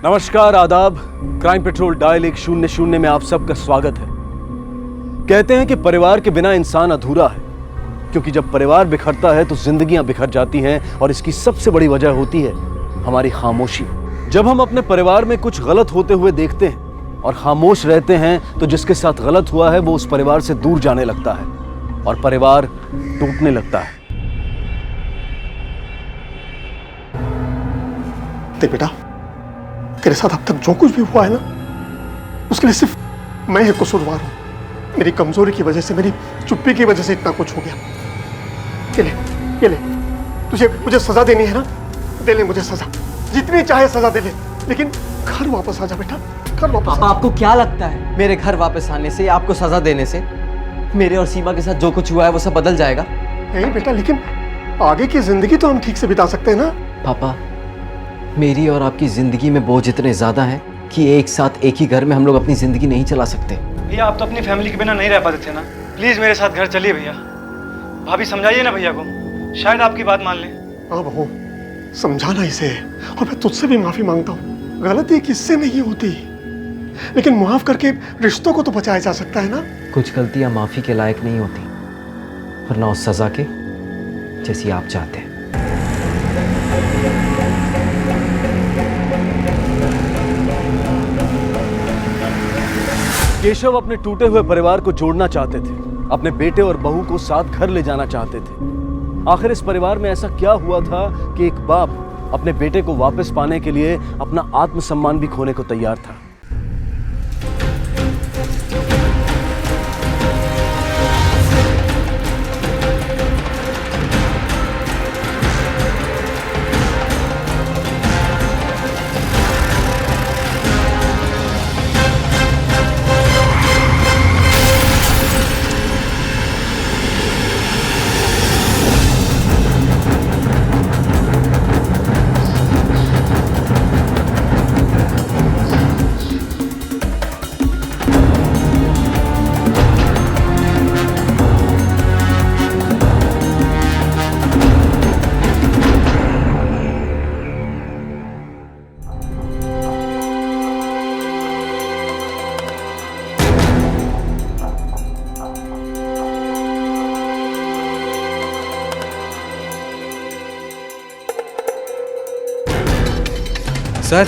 नमस्कार, आदाब। Crime petrol dial 100 में आप सबका स्वागत है। कहते हैं कि परिवार के बिना इंसान अधूरा है, क्योंकि जब परिवार बिखरता है तो जिंदगियां बिखर जाती हैं और इसकी सबसे बड़ी वजह होती है हमारी खामोशी। जब हम अपने परिवार में कुछ गलत होते हुए देखते हैं और खामोश रहते हैं तो जिसके साथ गलत हुआ है वो उस परिवार से दूर जाने लगता है और परिवार टूटने लगता है। देख बेटा, तेरे साथ अब तक जो कुछ भी हुआ है ना, उसके लिए सिर्फ मैं ही कसूरवार हूं। मेरी कमजोरी की वजह से, मेरी चुप्पी की वजह से इतना कुछ हो गया। ये ले, तुझे मुझे सजा देनी है ना, दे ले मुझे सजा, जितनी चाहे सजा दे ले, लेकिन घर वापस आ जा बेटा, घर वापस। पापा, आपको क्या लगता है मेरे घर वापस आने से या आपको सजा देने से मेरे और सीमा के साथ जो कुछ हुआ है वो सब बदल जाएगा? नहीं बेटा, लेकिन आगे की जिंदगी तो हम ठीक से बिता सकते हैं ना। पापा, मेरी और आपकी जिंदगी में बोझ इतने ज्यादा हैं कि एक साथ एक ही घर में हम लोग अपनी जिंदगी नहीं चला सकते। भैया, आप तो अपनी फैमिली के बिना नहीं रह पाते थे ना। प्लीज मेरे साथ घर चलिए भैया। भाभी समझाइए ना भैया को, शायद आपकी बात मान लें। हाँ बहू, समझाना इसे, और मैं तुझसे भी माफी मांगता हूँ। गलती किससे नहीं होती, लेकिन माफ करके रिश्तों को तो बचाया जा सकता है ना। कुछ गलतियां माफी के लायक नहीं होती, वरना उस सजा के जैसी आप चाहते हैं। केशव अपने टूटे हुए परिवार को जोड़ना चाहते थे, अपने बेटे और बहू को साथ घर ले जाना चाहते थे। आखिर इस परिवार में ऐसा क्या हुआ था कि एक बाप अपने बेटे को वापस पाने के लिए अपना आत्मसम्मान भी खोने को तैयार था? सर,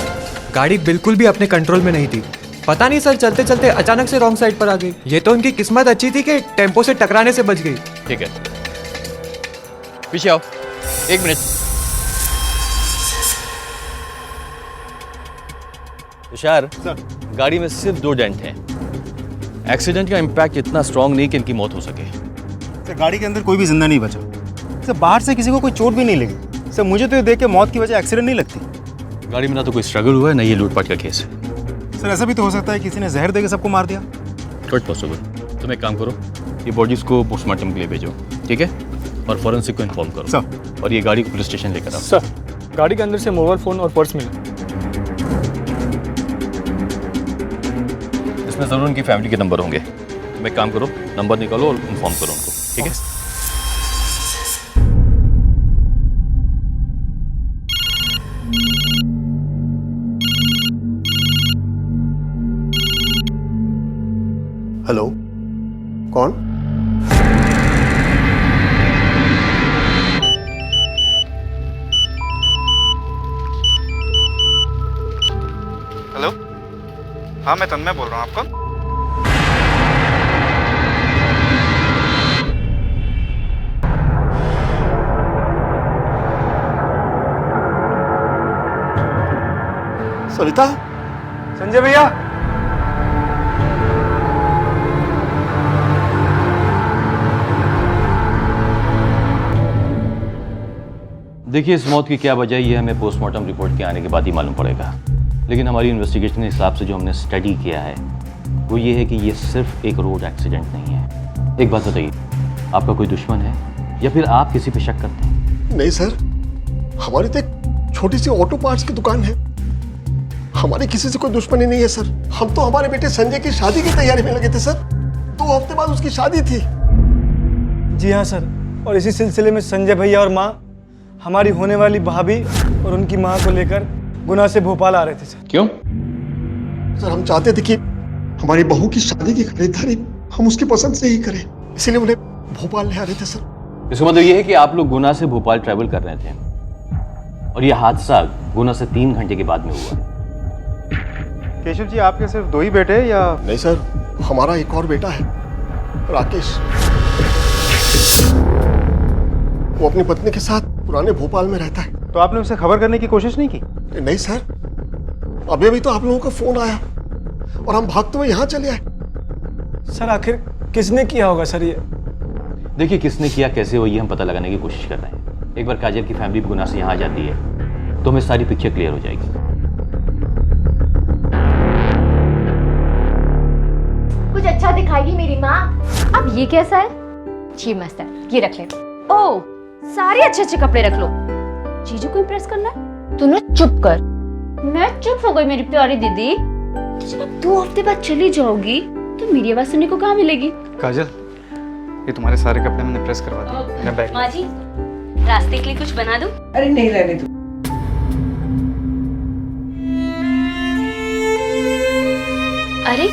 गाड़ी बिल्कुल भी अपने कंट्रोल में नहीं थी। पता नहीं सर, चलते चलते अचानक से रॉन्ग साइड पर आ गई। ये तो उनकी किस्मत अच्छी थी कि टेम्पो से टकराने से बच गई। ठीक है, पीछे आओ, 1 मिनट। तुषार, गाड़ी में सिर्फ 2 डेंट हैं। एक्सीडेंट का इम्पैक्ट इतना स्ट्रांग नहीं कि इनकी मौत हो सके। सर, गाड़ी के अंदर कोई भी जिंदा नहीं बचा। सर, बाहर से किसी को कोई चोट भी नहीं लगी। सर, मुझे तो ये देख के मौत की वजह एक्सीडेंट नहीं लगती। गाड़ी में ना तो कोई स्ट्रगल हुआ है, ना ये लूटपाट का केस है। सर, ऐसा भी तो हो सकता है किसी ने जहर देके सबको मार दिया। Not possible. तुम एक काम करो, ये बॉडीज को पोस्टमार्टम के लिए भेजो, ठीक है? और फॉरेंसिक को इन्फॉर्म करो सर। और ये गाड़ी को पुलिस स्टेशन लेकर आओ। सर, गाड़ी के अंदर से मोबाइल फोन और पर्स मिला। इसमें जरूर उनकी फैमिली के नंबर होंगे। तुम एक काम करो, नंबर निकालो और इन्फॉर्म करो उनको, ठीक है? हेलो, कौन? हेलो, हाँ मैं तन्मय बोल रहा हूँ। आपको सविता? संजय भैया, देखिए, इस मौत की क्या वजह ये हमें पोस्टमार्टम रिपोर्ट के आने के बाद ही मालूम पड़ेगा, लेकिन हमारी इन्वेस्टिगेशन के हिसाब से जो हमने स्टडी किया है वो ये है कि ये सिर्फ एक रोड एक्सीडेंट नहीं है। एक बात बताइए, आपका कोई दुश्मन है या फिर आप किसी पे शक करते हैं? नहीं सर, हमारी तो एक छोटी सी ऑटो पार्ट्स की दुकान है। हमारी किसी से कोई दुश्मनी नहीं है सर। हम तो हमारे बेटे संजय की शादी की तैयारी में लगे थे सर। 2 हफ्ते बाद उसकी शादी थी। जी हाँ सर, और इसी सिलसिले में संजय भैया और माँ हमारी होने वाली भाभी और उनकी माँ को लेकर गुना से भोपाल आ रहे थे सर। क्यों? सर हम चाहते थे कि हमारी बहू की शादी की खरीदारी हम उसकी पसंद से ही करें, इसीलिए उन्हें भोपाल ले आ रहे थे सर। इसका मतलब ये है कि आप लोग गुना से भोपाल ट्रैवल कर रहे थे और यह हादसा गुना से 3 घंटे के बाद में हुआ। केशव जी, आपके सिर्फ 2 ही बेटे हैं या? नहीं सर, हमारा एक और बेटा है, राकेश। वो अपनी पत्नी के साथ पुराने भोपाल में रहता है। तो आपने उसे खबर करने की कोशिश नहीं की? नहीं सर, अभी अभी तो आप लोगों का फोन आया और हम भागते हुए यहाँ चले आए। सर आखिर किसने किया होगा सर ये? देखिए, किसने किया, कैसे हुआ, ये हम पता लगाने की कोशिश कर रहे हैं। एक बार काजल की फैमिली गुना से यहाँ आ जाती है तो हमें सारी पिक्चर क्लियर हो जाएगी। कुछ अच्छा दिखाएगी मेरी माँ। अब ये कैसा है? जी मस्त है, ये रख ले। ओह, सारे अच्छे अच्छे कपड़े रख लो। जीजू को इम्प्रेस करना है? तू ना चुप कर। मैं चुप हो गई मेरी प्यारी दीदी। जब 2 हफ्ते बाद चली जाओगी तो मेरी आवाज सुनने को कहाँ मिलेगी? काजल, ये तुम्हारे सारे कपड़े मैंने प्रेस करवा दिए। मैं बैग। माँ जी, रास्ते के लिए कुछ बना दूं? अरे नहीं रहने दो। अरे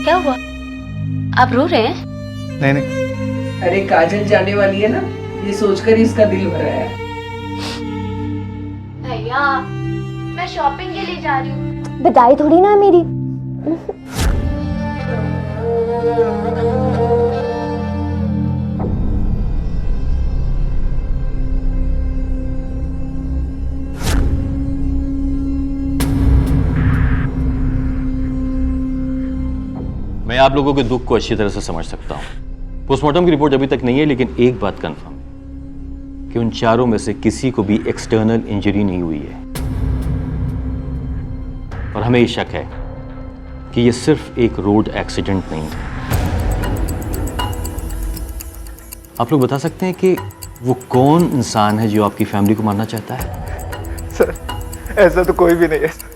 क्या हुआ? आप रो रहे हैं? नहीं नहीं, अरे काजल जाने वाली है ना, ये सोचकर ही इसका दिल भर रहा है। भैया, मैं शॉपिंग के लिए जा रही हूँ। बधाई थोड़ी ना मेरी। मैं आप लोगों के दुख को अच्छी तरह से समझ सकता हूं। पोस्टमार्टम की रिपोर्ट अभी तक नहीं है, लेकिन एक बात कंफर्म है कि उन चारों में से किसी को भी एक्सटर्नल इंजरी नहीं हुई है और हमें ये शक है कि ये सिर्फ एक रोड एक्सीडेंट नहीं है। आप लोग बता सकते हैं कि वो कौन इंसान है जो आपकी फैमिली को मारना चाहता है? सर ऐसा तो कोई भी नहीं है सर।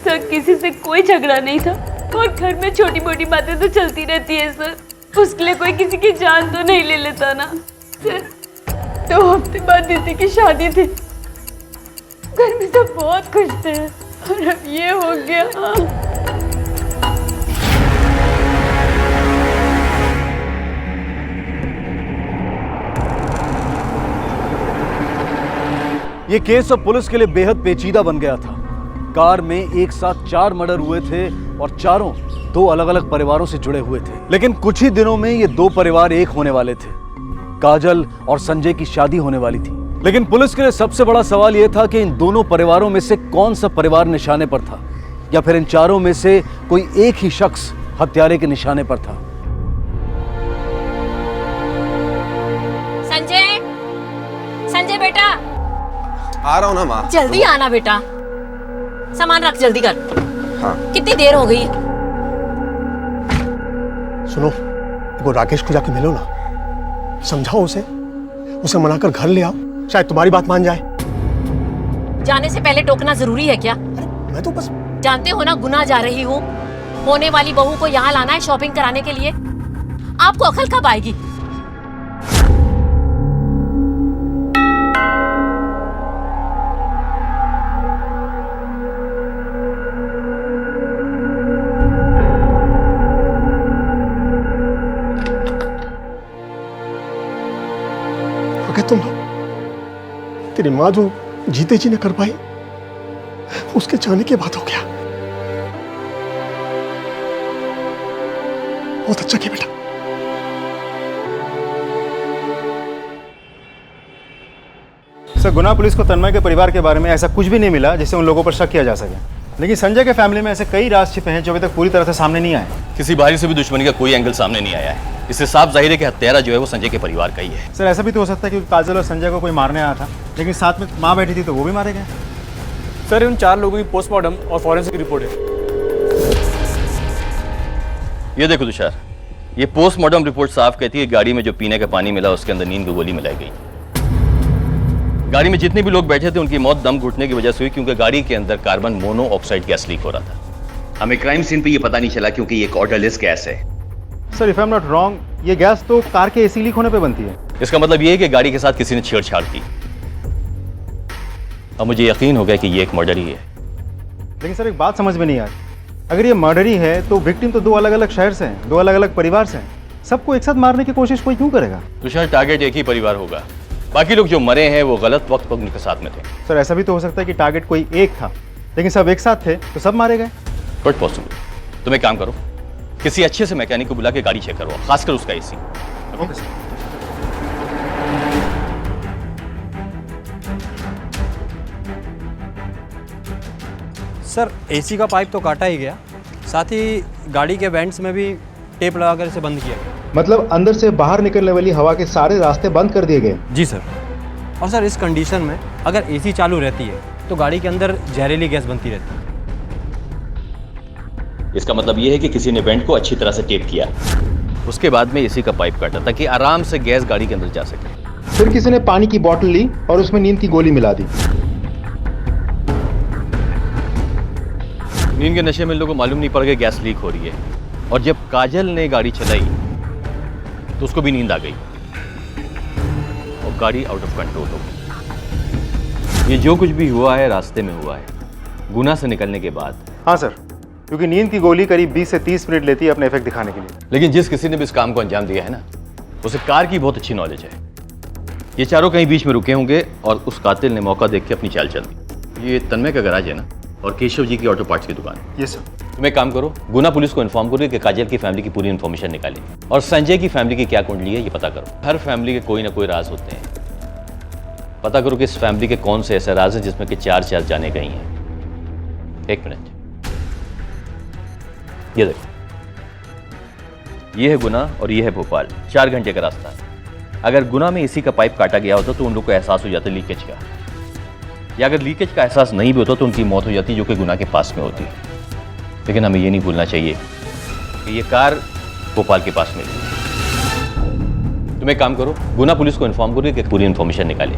सर किसी से कोई झगड़ा नहीं था और घर में छोटी मोटी बातें तो चलती रहती है सर। उसके लिए कोई किसी की जान तो नहीं ले लेता ना सर। 2 हफ्ते बाद दीदी की शादी थी, घर में सब बहुत खुश थे और अब ये हो गया। ये केस अब पुलिस के लिए बेहद पेचीदा बन गया था। कार में एक साथ 4 मर्डर हुए थे और चारों 2 अलग अलग परिवारों से जुड़े हुए थे। लेकिन कुछ ही दिनों में ये 2 परिवार एक होने वाले थे। काजल और संजय की शादी होने वाली थी। लेकिन पुलिस के लिए सबसे बड़ा सवाल यह था कि इन दोनों परिवारों में से कौन सा परिवार निशाने पर था, या फिर इन चारों में से कोई एक ही शख्स हत्यारे के निशाने पर था। संजय, संजय बेटा, आ रहा हूँ ना माँ। जल्दी आना बेटा, सामान रख जल्दी कर। हाँ। कितनी देर हो गई? सुनो, वो राकेश को जाके मिलो ना, समझाओ उसे मनाकर घर ले आओ, शायद तुम्हारी बात मान जाए। जाने से पहले टोकना जरूरी है क्या? मैं तो बस जानते हो ना गुना जा रही हूँ। होने वाली बहू को यहाँ लाना है शॉपिंग कराने के लिए। आपको अकल कब आएगी? तुम तेरी माँ जो जीते जी ने कर पाई, उसके जाने के बाद हो गया। बहुत अच्छा किया बेटा। सर, गुना पुलिस को तन्मय के परिवार के बारे में ऐसा कुछ भी नहीं मिला जिससे उन लोगों पर शक किया जा सके। लेकिन संजय के फैमिली में ऐसे कई राज छिपे हैं जो अभी तक पूरी तरह से सामने नहीं आए। किसी बाहरी से भी दुश्मनी का कोई एंगल सामने नहीं आया है। इससे साफ जाहिर है कि हत्यारा जो है वो संजय के परिवार का ही है। सर, ऐसा भी तो हो सकता है कि काजल और संजय को कोई मारने आया था, लेकिन साथ में माँ बैठी थी तो वो भी मारे गए। सर उन 4 लोगों की पोस्टमार्टम और फॉरेंसिक रिपोर्ट है। ये देखो तुषार, ये पोस्टमार्टम रिपोर्ट साफ कहती है गाड़ी में जो पीने का पानी मिला उसके अंदर नींद की गोली मिलाई गई। गाड़ी में जितने भी लोग बैठे थे उनकी मौत दम घुटने की वजह से हुई, क्योंकि गाड़ी के अंदर कार्बन मोनोऑक्साइड गैस लीक हो रहा था। हमें क्राइम सीन पे ये पता नहीं चला क्योंकि ये एक ऑर्डरलेस गैस है। Sir, if I am not wrong, ये गैस तो कार के एसी लीक होने पे बनती है। इसका मतलब ये है कि गाड़ी के साथ किसी ने छेड़छाड़ की। अब मुझे यकीन हो गया कि ये एक मर्डर ही है। लेकिन सर एक बात समझ में नहीं आ रही, अगर ये मर्डर ही है तो विक्टिम तो 2 अलग अलग शहर से हैं, 2 अलग अलग परिवार से हैं, सबको एक साथ मारने की कोशिश कोई क्यों करेगा? तो शायद टारगेट एक ही परिवार होगा, बाकी लोग जो मरे हैं वो गलत वक्त पर उनके साथ में थे। सर ऐसा भी तो हो सकता है कि टारगेट कोई एक था, लेकिन सब एक साथ थे तो सब मारे गए। Not possible. तुम एक काम करो, किसी अच्छे से मैकेनिक को बुला के गाड़ी चेक करवाओ, खासकर उसका एसी। सर एसी का पाइप तो काटा ही गया, साथ ही गाड़ी के वेंट्स में भी टेप लगाकर इसे बंद किया गया। मतलब अंदर से बाहर निकलने वाली हवा के सारे रास्ते बंद कर दिए गए? जी सर। और सर इस कंडीशन में अगर एसी चालू रहती है तो गाड़ी के अंदर जहरीली गैस बनती रहती है। इसका मतलब ये है कि किसी ने वेंट को अच्छी तरह से टेप किया, उसके बाद में एसी का पाइप काटा ताकि आराम से गैस गाड़ी के अंदर जा सके। फिर किसी ने पानी की बोतल ली और उसमें नींद की गोली मिला दी। नींद के नशे में लोगों को मालूम नहीं पड़ गया गैस लीक हो रही है, और जब काजल ने गाड़ी चलाई तो उसको भी नींद आ गई और गाड़ी आउट ऑफ कंट्रोल हो गई। ये जो कुछ भी हुआ है रास्ते में हुआ है, गुना से निकलने के बाद। हाँ सर, क्योंकि नींद की गोली करीब 20 से 30 मिनट लेती है अपने इफेक्ट दिखाने के लिए। लेकिन जिस किसी ने भी इस काम को अंजाम दिया है ना, उसे कार की बहुत अच्छी नॉलेज है। ये चारों कहीं बीच में रुके होंगे और उस कातिल ने मौका देख के अपनी चाल चल दी। ये तन्मय का गैराज है ना, और केशव जी की ऑटो पार्ट्स की दुकान। Yes sir. तुम एक काम करो, गुना पुलिस को इन्फॉर्म करो कि काजल की फैमिली की पूरी इन्फॉर्मेशन निकालें, और संजय की फैमिली की क्या कुंडली है ये पता करो। हर फैमिली के कोई ना कोई राज होते हैं, पता करो कि इस फैमिली के कौन से ऐसे राज हैं जिसमें कि 4 जाने गई हैं। 1 मिनट, ये देखो, ये है गुना और ये है भोपाल, 4 घंटे का रास्ता है। अगर गुना में एसी का पाइप काटा गया होता तो उन लोग को एहसास हो जाता लीकेज का, या अगर लीकेज का एहसास नहीं भी होता तो उनकी मौत हो जाती जो कि गुना के पास में होती। लेकिन हमें ये नहीं भूलना चाहिए कि ये कार भोपाल के पास मिली। तुम एक काम करो, गुना पुलिस को इन्फॉर्म करो कि पूरी इन्फॉर्मेशन निकाले।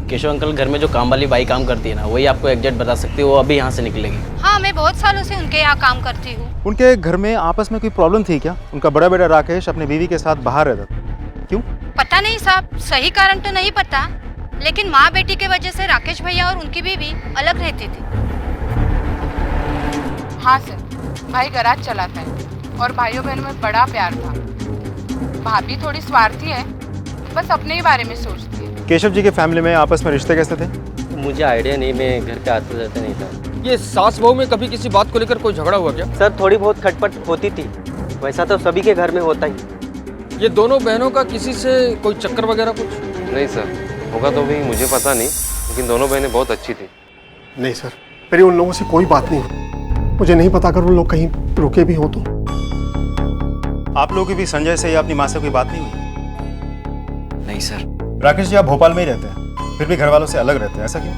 केशव अंकल घर में जो काम वाली बाई काम करती है ना, वही आपको एग्जैक्ट बता सकती है, वो अभी यहाँ से निकलेगी। हाँ, मैं बहुत सालों से उनके यहाँ काम करती हूँ। उनके घर में आपस में कोई प्रॉब्लम थी क्या? उनका बड़ा बेटा राकेश अपनी बीवी के साथ बाहर रहता था, क्यों? पता नहीं साहब, सही कारण तो नहीं पता, लेकिन माँ बेटी के वजह से राकेश भैया और उनकी बीवी अलग रहती थी। हाँ सर, भाई गैराज चलाता है और भाइयों बहनों में बड़ा प्यार था। भाभी थोड़ी स्वार्थी है, बस अपने ही बारे में सोचती है। केशव जी के फैमिली में आपस में रिश्ते कैसे थे? मुझे आइडिया नहीं, मैं घर पे आते जाते नहीं था। ये सास बहू में कभी किसी बात को लेकर कोई झगड़ा हुआ क्या? सर थोड़ी बहुत खटपट होती थी, वैसा तो सभी के घर में होता ही। ये दोनों बहनों का किसी से कोई चक्कर वगैरह कुछ? नहीं सर, होगा तो भी मुझे पता नहीं, लेकिन दोनों बहनें बहुत अच्छी थी। नहीं सर, मेरी उन लोगों से कोई बात नहीं हुई। मुझे नहीं पता अगर उन लोग कहीं रुके भी हो तो। आप लोगों की भी संजय से या अपनी माँ से कोई बात नहीं हुई? नहीं सर। राकेश जी आप भोपाल में ही रहते हैं, फिर भी घर वालों से अलग रहते हैं, ऐसा क्यों?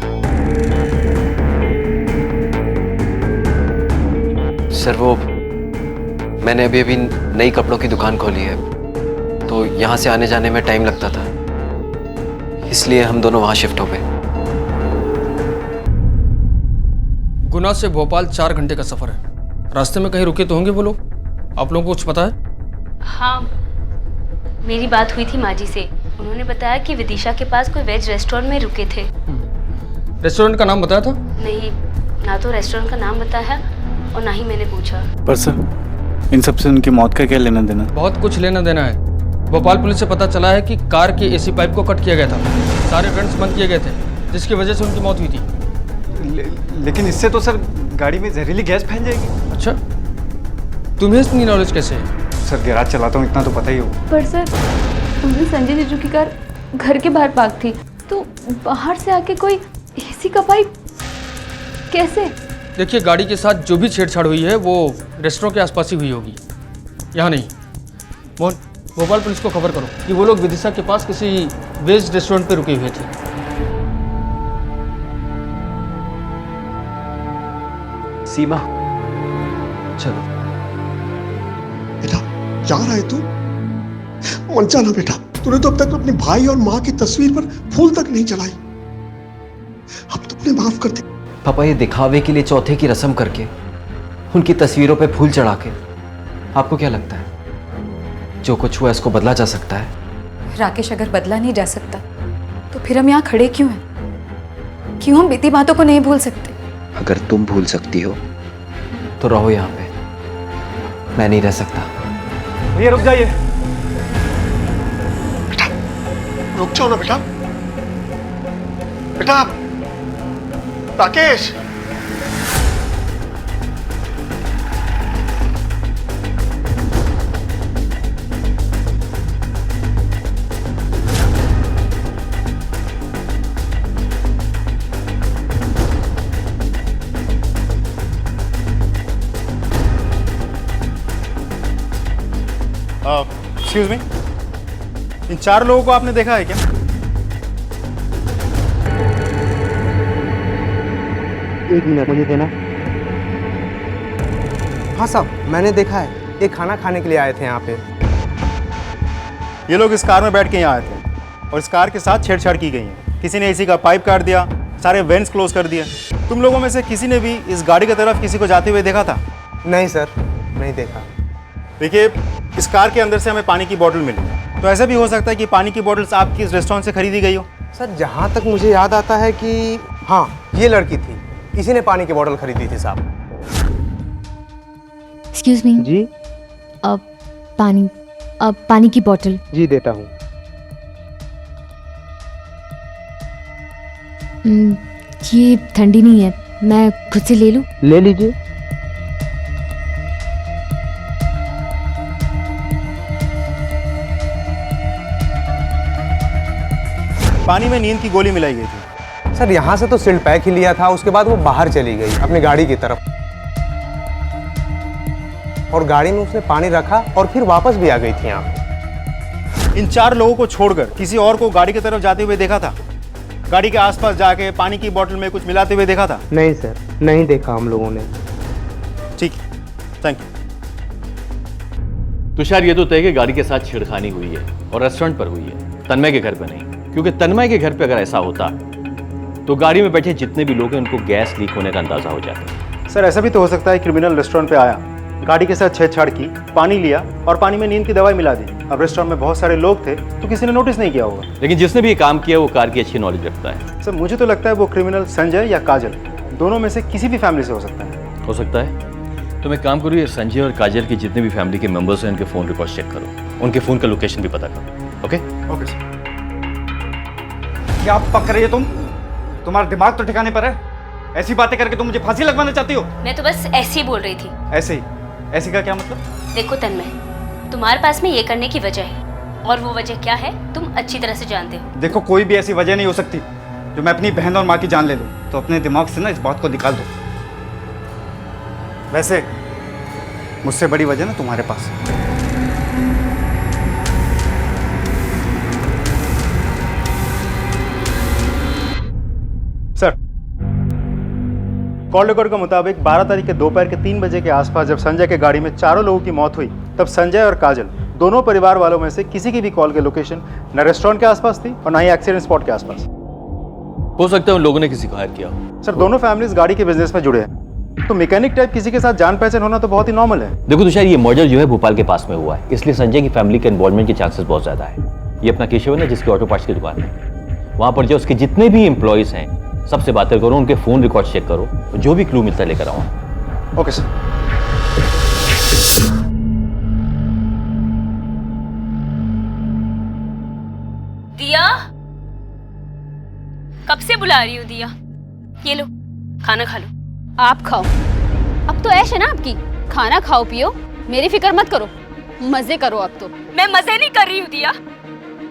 सर वो मैंने अभी नई कपड़ों की दुकान खोली है, तो यहाँ से आने जाने में टाइम लगता था, इसलिए हम दोनों वहाँ शिफ्ट हो गए। गुना से भोपाल 4 घंटे का सफर है, रास्ते में कहीं रुके तो होंगे वो लोग? आप लोगों को कुछ पता है? हाँ, मेरी बात हुई थी माँ जी से, उन्होंने बताया कि विदिशा के पास कोई वेज रेस्टोरेंट में रुके थे। रेस्टोरेंट का नाम बताया था? नहीं, ना तो रेस्टोरेंट का नाम बताया और ना ही मैंने पूछा। पर सर इन सब से उनकी मौत का क्या लेना देना? बहुत कुछ लेना देना है। भोपाल पुलिस से पता चला है कि कार के एसी पाइप को कट किया गया था, सारे वेंट्स बंद किए गए थे, जिसकी वजह से उनकी मौत हुई थी। लेकिन इससे तो सर गाड़ी में जहरीली गैस फैल जाएगी। अच्छा, तुम्हें इतनी नॉलेज कैसे है? सर गैराज चलाता हूँ, इतना तो पता ही हो। पर सर संजय जीजू की कार घर के बाहर पार्क थी, तो बाहर से आके कोई एसी का पाइप कैसे? देखिए, गाड़ी के साथ जो भी छेड़छाड़ हुई है वो रेस्टोरेंट के आसपास ही हुई होगी, यहाँ नहीं। मोहन, भोपाल पुलिस को खबर करो कि वो लोग विदिशा के पास किसी वेज रेस्टोरेंट पे रुके हुए थे। सीमा, चलो। बेटा जा रहा है तू? मन जाना बेटा, तूने तो अब तक अपने भाई और माँ की तस्वीर पर फूल तक नहीं चलाई। अब तुमने माफ कर दे। पापा, ये दिखावे के लिए चौथे की रस्म करके उनकी तस्वीरों पे फूल चढ़ा के आपको क्या लगता है जो कुछ हुआ इसको बदला जा सकता है? राकेश अगर बदला नहीं जा सकता तो फिर हम यहाँ खड़े क्यों हैं? क्यों हम बीती बातों को नहीं भूल सकते? अगर तुम भूल सकती हो तो रहो यहाँ पे, मैं नहीं रह सकता। भैया रुक जाइए। रुक जाओ ना बेटा। बेटा राकेश, एक्सक्यूज मी, इन 4 लोगों को आपने देखा है क्या? एक मिनट मुझे देना। हाँ साहब, मैंने देखा है, ये खाना खाने के लिए आए थे यहाँ पे। ये लोग इस कार में बैठ के यहाँ आए थे और इस कार के साथ छेड़छाड़ की गई है। किसी ने एसी का पाइप काट दिया, सारे वेंट्स क्लोज कर दिए। तुम लोगों में से किसी ने भी इस गाड़ी की तरफ किसी को जाते हुए देखा था? नहीं सर, नहीं देखा। देखिए, इस कार के अंदर से हमें पानी की बोतल मिली, तो ऐसा भी हो सकता है कि पानी की बोतल्स आपकी इस रेस्टोरेंट से खरीदी गई हो। सर जहाँ तक मुझे याद आता है कि हाँ, ये लड़की थी, इसी ने पानी की बोतल खरीदी थी साहब। एक्सक्यूज मी जी पानी की बोतल। जी देता हूँ। ये ठंडी नहीं है, मैं खुद से ले लूं? ले लीजिए। पानी में नींद की गोली मिलाई गई थी। सर यहाँ से तो सिल्ड पैक ही लिया था, उसके बाद वो बाहर चली गई अपनी गाड़ी की तरफ, और गाड़ी में उसने पानी रखा और फिर वापस भी आ गई थी यहाँ। इन 4 लोगों को छोड़कर किसी और को गाड़ी की तरफ जाते हुए देखा था? गाड़ी के आसपास जाके पानी की बोतल में कुछ मिलाते हुए देखा था? नहीं सर, नहीं देखा हम लोगों ने। ठीक, थैंक यू। तुषार, ये तो तय कि गाड़ी के साथ छेड़खानी हुई है और रेस्टोरेंट पर हुई है, तन्मय के घर पे नहीं। क्योंकि तन्मय के घर पे अगर ऐसा होता तो गाड़ी में बैठे जितने भी लोग हैं उनको गैस लीक होने का अंदाजा हो जाता। सर ऐसा भी तो हो सकता है क्रिमिनल रेस्टोरेंट पे आया, गाड़ी के साथ छेड़छाड़ की, पानी लिया और पानी में नींद की दवाई मिला दी। अब रेस्टोरेंट में बहुत सारे लोग थे तो किसी ने नोटिस नहीं किया होगा। लेकिन जिसने भी ये काम किया वो कार की अच्छी नॉलेज रखता है। सर मुझे तो लगता है वो क्रिमिनल संजय या काजल, दोनों में से किसी भी फैमिली से हो सकता है। हो सकता है। तो मैं काम करूँ, ये संजय और काजल के जितने भी फैमिली के मेंबर्स हैं उनके फ़ोन रिकॉर्ड चेक करो, उनके फ़ोन का लोकेशन भी पता करो। Okay okay sir. क्या पक रही है तुम? तुम्हारा दिमाग तो ठिकाने पर है? ऐसी बातें करके तुम मुझे फांसी लगवाना चाहती हो? मैं तो बस ऐसे ही बोल रही थी। ऐसे ही? ऐसी का क्या मतलब? देखो तन्मय, तुम्हारे पास में ये करने की वजह है, और वो वजह क्या है तुम अच्छी तरह से जानते हो। देखो, कोई भी ऐसी वजह नहीं हो सकती जो मैं अपनी बहन और माँ की जान ले लूं। तो अपने दिमाग से ना इस बात को निकाल दो। वैसे मुझसे बड़ी वजह ना तुम्हारे पास। सर कॉल रिकॉर्ड के मुताबिक 12 तारीख के दोपहर के 3 बजे के आसपास जब संजय के गाड़ी में 4 लोगों की मौत हुई, तब संजय और काजल दोनों परिवार वालों में से किसी की भी कॉल की लोकेशन न रेस्टोरेंट के आसपास थी और न ही एक्सीडेंट स्पॉट के आसपास। हो सकता है उन लोगों ने किसी को हायर किया हो। सर दोनों फैमिलीज गाड़ी के बिजनेस में जुड़े हैं, तो मैकेनिक टाइप किसी के साथ जान पहचान होना तो बहुत ही नॉर्मल है। देखो तुषार, ये मर्डर जो है भोपाल के पास में हुआ है, इसलिए संजय की फैमिली के इन्वॉल्वमेंट के चांसेस बहुत ज्यादा है। ये अपना केशव है ना जिसकी ऑटो पार्ट्स की दुकान है, वहां पर जो उसके जितने भी एम्प्लॉयज हैं सबसे बातें करो, उनके फोन रिकॉर्ड चेक करो, जो भी क्लू मिलता है लेकर आओ। Okay sir. दिया, कब से बुला रही हूँ दिया? ये लो खाना खा लो। आप खाओ, अब तो ऐश है ना आपकी, खाना खाओ पियो, मेरी फिक्र मत करो, मजे करो अब तो। मैं मजे नहीं कर रही हूँ दिया,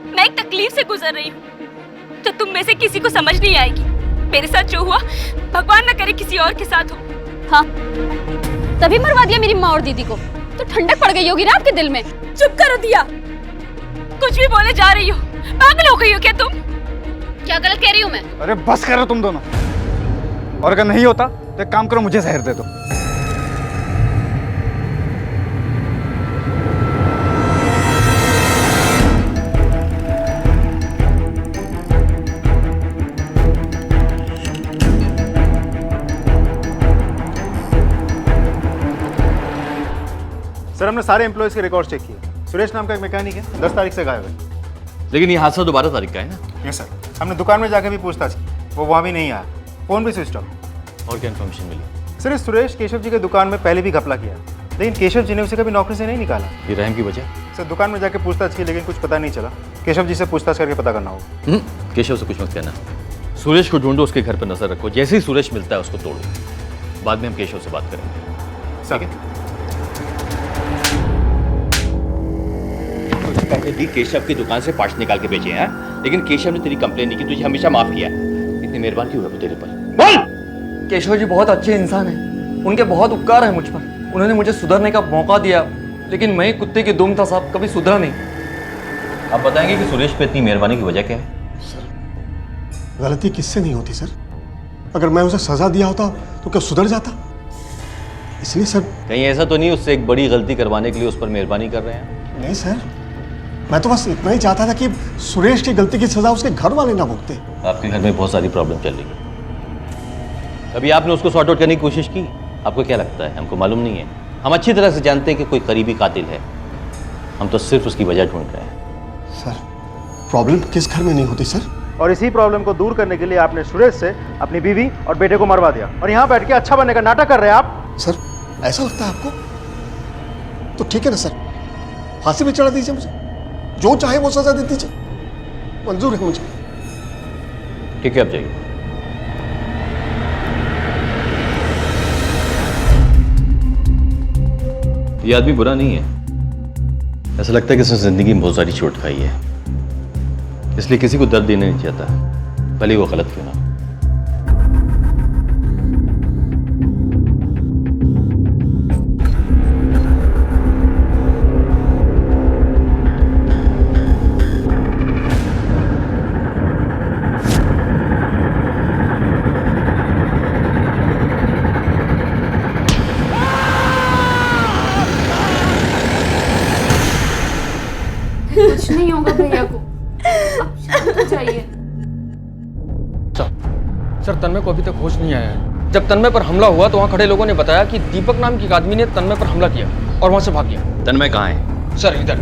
मैं एक तकलीफ से गुजर रही हूँ तो तुम में से किसी को समझ नहीं आएगी। मेरे साथ जो हुआ भगवान न करे किसी और के साथ हो। हाँ, तभी मरवा दिया मेरी माँ और दीदी को, तो ठंडक पड़ गई होगी ना आपके दिल में। चुप करो दिया, कुछ भी बोले जा रही हो, पागल हो गई हो क्या तुम? क्या गलत कह रही हूँ मैं? अरे बस करो तुम दोनों, और अगर नहीं होता तो एक काम करो, मुझे जहर दे दो। सर हमने सारे एम्प्लॉयज के रिकॉर्ड चेक किए। सुरेश नाम का एक मैकेनिक है, 10 तारीख से गायब है। लेकिन ये हादसा तो 12 तारीख का है ना? यस सर, हमने दुकान में जाकर भी पूछताछ की, वो वहाँ भी नहीं आया। फ़ोन भी स्विच ऑफ। और क्या इन्फॉर्मेशन मिली? सर इस सुरेश केशव जी की दुकान में पहले भी घपला किया, लेकिन केशव जी ने उसे कभी नौकरी से नहीं निकाला। ये रहम की वजह? सर दुकान में जाके पूछताछ की, लेकिन कुछ पता नहीं चला। केशव जी से पूछताछ करके पता करना होगा। केशव से कुछ मत कहना। सुरेश को ढूंढो, उसके घर पर नजर रखो, जैसे ही सुरेश मिलता है उसको तोड़ो। बाद में हम केशव से बात करेंगे। सर पहले भी केशव की दुकान से पार्ट्स निकाल के बेचे हैं, लेकिन केशव ने तेरी कंप्लेन नहीं की, तुझे हमेशा माफ किया। इतनी मेहरबान क्यों है वो तेरे पर? बोल! केशव जी बहुत अच्छे इंसान हैं, उनके बहुत उपकार है मुझ पर। उन्होंने मुझे सुधरने का मौका दिया, लेकिन मैं ही कुत्ते की दुम था साहब, कभी सुधरा नहीं। आप बताएंगे कि सुरेश पे इतनी मेहरबानी की वजह क्या है? गलती किससे नहीं होती सर? अगर मैं उसे सजा दिया होता तो क्या सुधर जाता? इसलिए सर। कहीं ऐसा तो नहीं उससे एक बड़ी गलती करवाने के लिए उस पर मेहरबानी कर रहे हैं? नहीं सर, मैं तो बस इतना ही चाहता था कि सुरेश की गलती की सजा उसके घर वाले ना भुगते। आपके घर में बहुत सारी प्रॉब्लम चल रही है, कभी आपने उसको सॉर्ट आउट करने की कोशिश की? आपको क्या लगता है हमको मालूम नहीं है? हम अच्छी तरह से जानते हैं कि कोई करीबी कातिल है, हम तो सिर्फ उसकी वजह ढूंढ रहे हैं। सर प्रॉब्लम किस घर में नहीं होती सर? और इसी प्रॉब्लम को दूर करने के लिए आपने सुरेश से अपनी बीवी और बेटे को मरवा दिया, और यहाँ बैठ के अच्छा बनने का नाटक कर रहे हैं आप। सर ऐसा लगता है आपको? तो ठीक है ना सर, फांसी पे चढ़ा दीजिए मुझे, जो चाहे वो सजा दे दीजिए, मंजूर है मुझे। ठीक है, आप जाइए। ये आदमी बुरा नहीं है, ऐसा लगता है कि इसने जिंदगी में बहुत सारी चोट खाई है, इसलिए किसी को दर्द देना नहीं चाहता, भले वो गलत क्यों ना। कुछ नहीं होगा भैया को, आप शांत हो जाइए। सर तन्मय को अभी तक होश नहीं आया है। जब तन्मय पर हमला हुआ तो वहाँ खड़े लोगों ने बताया कि दीपक नाम के एक आदमी ने तन्मय पर हमला किया और वहाँ से भाग गया। तन्मय कहाँ है? सर इधर।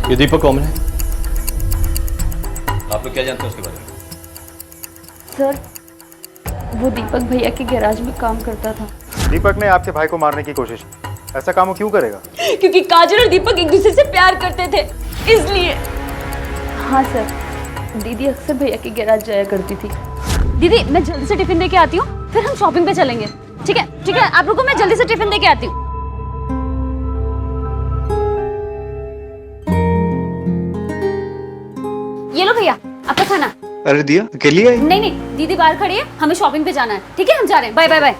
ये दीपक कौन है? आप लोग क्या जानते हैं उसके बारे में? सर वो दीपक भैया के गैराज में काम करता था। दीपक ने आपके भाई को मारने की कोशिश की, ऐसा काम वो क्यों करेगा? क्योंकि काजल और दीपक एक दूसरे से प्यार करते थे, इसलिए। हाँ सर, दीदी अक्सर भैया के गैराज जाया करती थी। दीदी मैं जल्दी से टिफिन दे के आती हूँ, फिर हम शॉपिंग पे चलेंगे। ठीक है ठीक है, आप रुको, मैं जल्दी से टिफिन दे के आती हूँ। ये लो भैया आपका खाना। अरे दिया अकेली आई? नहीं नहीं, दीदी बाहर खड़ी है, हमें शॉपिंग पे जाना है। ठीक है हम जा रहे हैं, बाय बाय बाय।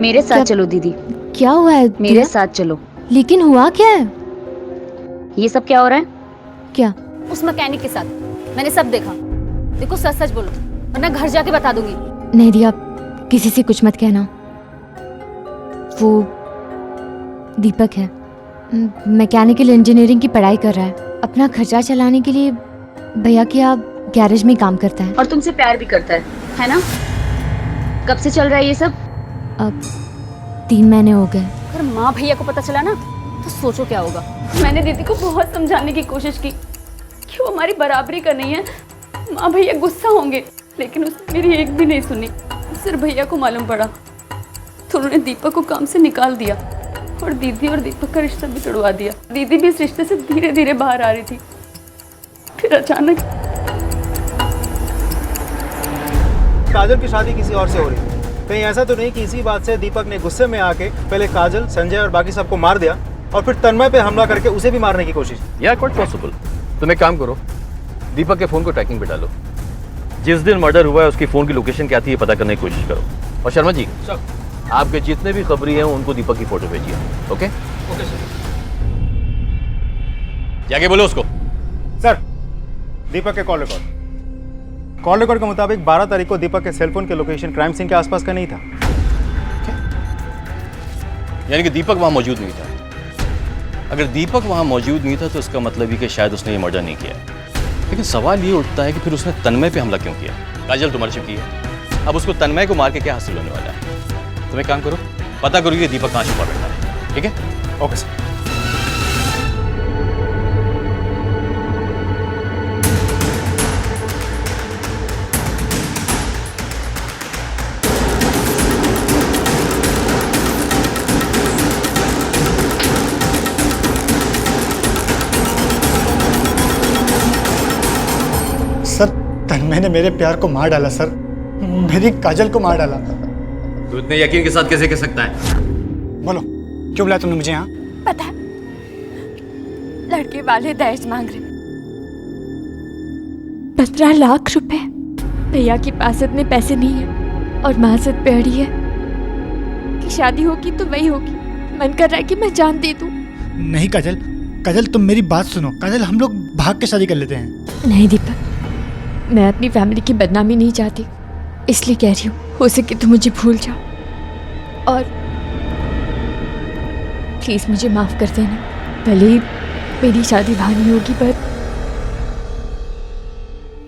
मेरे साथ चलो दीदी। क्या हुआ है? मेरे साथ चलो। लेकिन हुआ क्या है? ये सब क्या हो रहा है? क्या? उस मैकेनिक के साथ मैंने सब देखा। देखो सच सच बोलो वरना घर जाके बता दूंगी। नहीं दिया, किसी से कुछ मत कहना। वो दीपक है, मैकेनिकल इंजीनियरिंग की पढ़ाई कर रहा है, अपना खर्चा चलाने के लिए भैया के यहाँ गैरेज में काम करता है। और तुमसे प्यार भी करता है ना? कब से चल रहा है ये सब? अब 3 महीने हो गए। अगर माँ भैया को पता चला ना तो सोचो क्या होगा। मैंने दीदी को बहुत समझाने की कोशिश की कि वो हमारी बराबरी का नहीं है, माँ भैया गुस्सा होंगे, लेकिन उसने मेरी एक भी नहीं सुनी। सिर्फ भैया को मालूम पड़ा तो उन्होंने दीपक को काम से निकाल दिया और दीदी और दीपक का रिश्ता भी तोड़वा दिया। दीदी भी इस रिश्ते से धीरे धीरे बाहर आ रही थी, फिर अचानक काजल की शादी किसी और से हो रही है। कहीं ऐसा तो नहीं कि इसी बात से दीपक ने गुस्से में आके पहले काजल, संजय और बाकी सबको मार दिया और फिर तन्मय पे हमला करके उसे भी मारने की कोशिश? या क्वाइट पॉसिबल। तुम एक काम करो, दीपक के फोन को ट्रैकिंग पे डालो, जिस दिन मर्डर हुआ है उसकी फोन की लोकेशन क्या थी ये पता करने की कोशिश करो। और शर्मा जी सर, आपके जितने भी खबरी हैं उनको दीपक की फोटो भेजिए। Okay okay sir. जाके बोलो उसको। सर दीपक के कॉल रिकॉर्ड के मुताबिक 12 तारीख को दीपक के सेलफोन के लोकेशन क्राइम सीन के आसपास का नहीं था। यानी कि दीपक वहां मौजूद नहीं था। अगर दीपक वहां मौजूद नहीं था तो इसका मतलब ही कि शायद उसने ये मर्डर नहीं किया। लेकिन सवाल ये उठता है कि फिर उसने तन्मय पे हमला क्यों किया? काजल तो मर चुकी है, अब उसको तन्मय को मार के क्या हासिल होने वाला है? तुम एक काम करो, पता करो कि दीपक कहाँ छुपा बैठा है, ठीक है? Okay sir. सर, तन्मय ने मेरे प्यार को मार डाला सर, मेरी काजल को मार डाला। तू इतने यकीन के साथ कैसे कह सकता है? बोलो, क्यों बुलाया तुमने मुझे यहाँ? पता है, लड़के वाले दहेज मांग रहे 15 लाख रुपए। भैया के पास इतने पैसे नहीं है और माँ से पे अड़ी है कि शादी होगी तो वही होगी। मन कर रहा है कि मैं जान दे दूं। नहीं काजल, काजल तुम मेरी बात सुनो। काजल, हम लोग भाग के शादी कर लेते हैं। नहीं दीपक, मैं अपनी फैमिली की बदनामी नहीं चाहती, इसलिए कह रही हूँ हो सके तो मुझे भूल जाओ और प्लीज मुझे माफ कर देना। भले ही मेरी शादी वहाँ नहीं होगी पर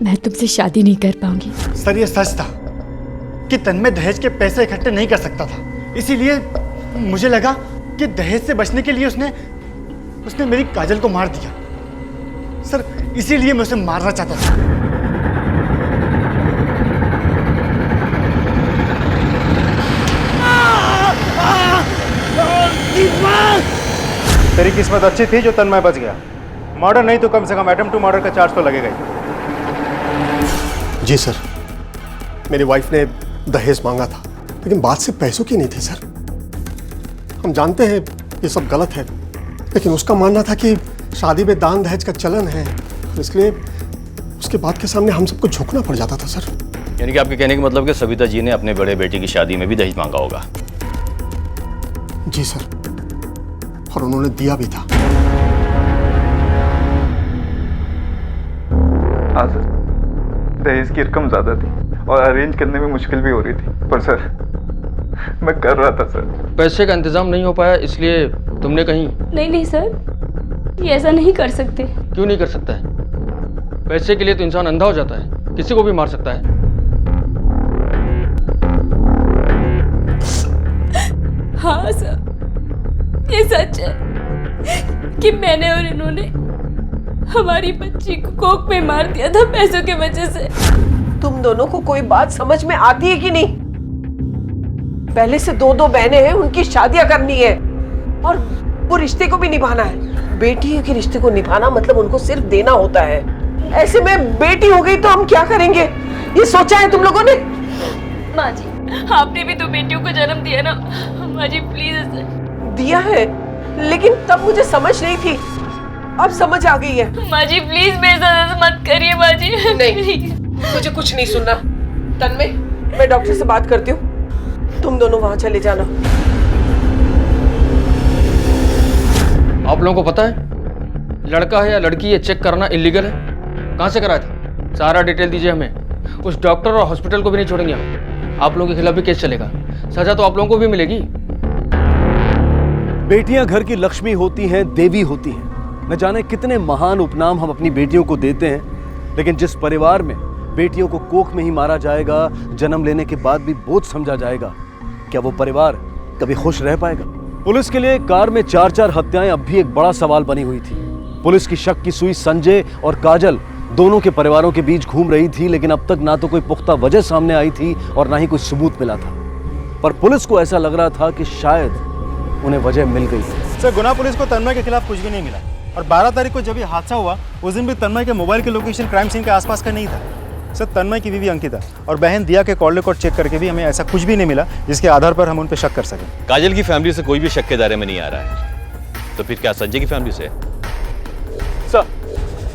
मैं तुमसे शादी नहीं कर पाऊंगी। सर, ये सच था कि तन्मय दहेज के पैसे इकट्ठे नहीं कर सकता था, इसीलिए मुझे लगा कि दहेज से बचने के लिए उसने मेरी काजल को मार दिया। सर, इसीलिए मैं उसे मारना चाहता था। तेरी किस्मत अच्छी थी जो तन्मय बच गया। मर्डर नहीं तो कम से कम अटेम्प्ट टू मर्डर का चार्ज तो लगेगा ही। जी सर, मेरी वाइफ ने दहेज मांगा था, लेकिन बात से पैसों की नहीं थी सर। हम जानते हैं ये सब गलत है, लेकिन उसका मानना था कि शादी में दान दहेज का चलन है, इसलिए उसके बात के सामने हम सबको झुकना पड़ जाता था सर। यानी कि आपके कहने का मतलब कि सविता जी ने अपने बड़े बेटे की शादी में भी दहेज मांगा होगा? जी सर, और उन्होंने दिया भी था। हाँ सर, दहेज की रकम ज़्यादा थी और अरेंज करने में मुश्किल भी हो रही थी, पर सर मैं कर रहा था सर। पैसे का इंतजाम नहीं हो पाया इसलिए तुमने कहीं? नहीं सर, ये ऐसा नहीं कर सकते। क्यों नहीं कर सकता है? पैसे के लिए तो इंसान अंधा हो जाता है, किसी को भी मार सकता है। हाँ सर, ये सच है कि मैंने और इन्होंने हमारी बच्ची को कोक में मार दिया था पैसों के वजह से। तुम दोनों को कोई बात समझ में आती है कि नहीं? पहले से दो बहनें हैं, उनकी शादियां करनी है और वो रिश्ते को भी निभाना है। बेटी के रिश्ते को निभाना मतलब उनको सिर्फ देना होता है। ऐसे में बेटी हो गई तो हम क्या करेंगे, ये सोचा है तुम लोगों ने? माँ जी, आपने भी तो बेटियों को जन्म दिया ना। माँ जी प्लीज ऐसे। दिया है, लेकिन तब मुझे समझ नहीं थी, अब समझ आ गई है। माँ जी प्लीज मेरे साथ ऐसे मत करिए माँ जी। नहीं, मुझे कुछ नहीं सुनना। तन्मय, मैं डॉक्टर से बात करती हूँ, तुम दोनों वहां चले जाना। आप लोगों को पता है लड़का है या लड़की ये चेक करना इलीगल है? कहाँ से कराया था? सारा डिटेल दीजिए हमें। उस डॉक्टर और हॉस्पिटल को भी नहीं छोड़ेंगे हम। आप लोगों के खिलाफ भी केस चलेगा, सजा तो आप लोगों को भी मिलेगी। बेटियां घर की लक्ष्मी होती हैं, देवी होती हैं। न जाने कितने महान उपनाम हम अपनी बेटियों को देते हैं, लेकिन जिस परिवार में बेटियों को कोख में ही मारा जाएगा, जन्म लेने के बाद भी बोझ समझा जाएगा, क्या वो परिवार कभी खुश रह पाएगा? पुलिस के लिए कार में 4-4 हत्याएं अब भी एक बड़ा सवाल बनी हुई थी। पुलिस की शक की सुई संजय और काजल दोनों के परिवारों के बीच घूम रही थी, लेकिन अब तक ना तो कोई पुख्ता वजह सामने आई थी और ना ही कोई सबूत मिला था। पर पुलिस को ऐसा लग रहा था कि शायद उन्हें वजह मिल गई। सर, गुना पुलिस को तन्मय के खिलाफ कुछ भी नहीं मिला और 12 तारीख को जब ये हादसा हुआ उस दिन भी तन्मय के मोबाइल के लोकेशन क्राइम सीन के आसपास का नहीं था। सर, तन्मय की बीवी अंकिता और बहन दिया के कॉल रिकॉर्ड चेक करके भी हमें ऐसा कुछ भी नहीं मिला जिसके आधार पर हम उन पर शक कर सकें। काजल की फैमिली से कोई भी शक के दायरे में नहीं आ रहा है, तो फिर क्या संजय की फैमिली से? सर,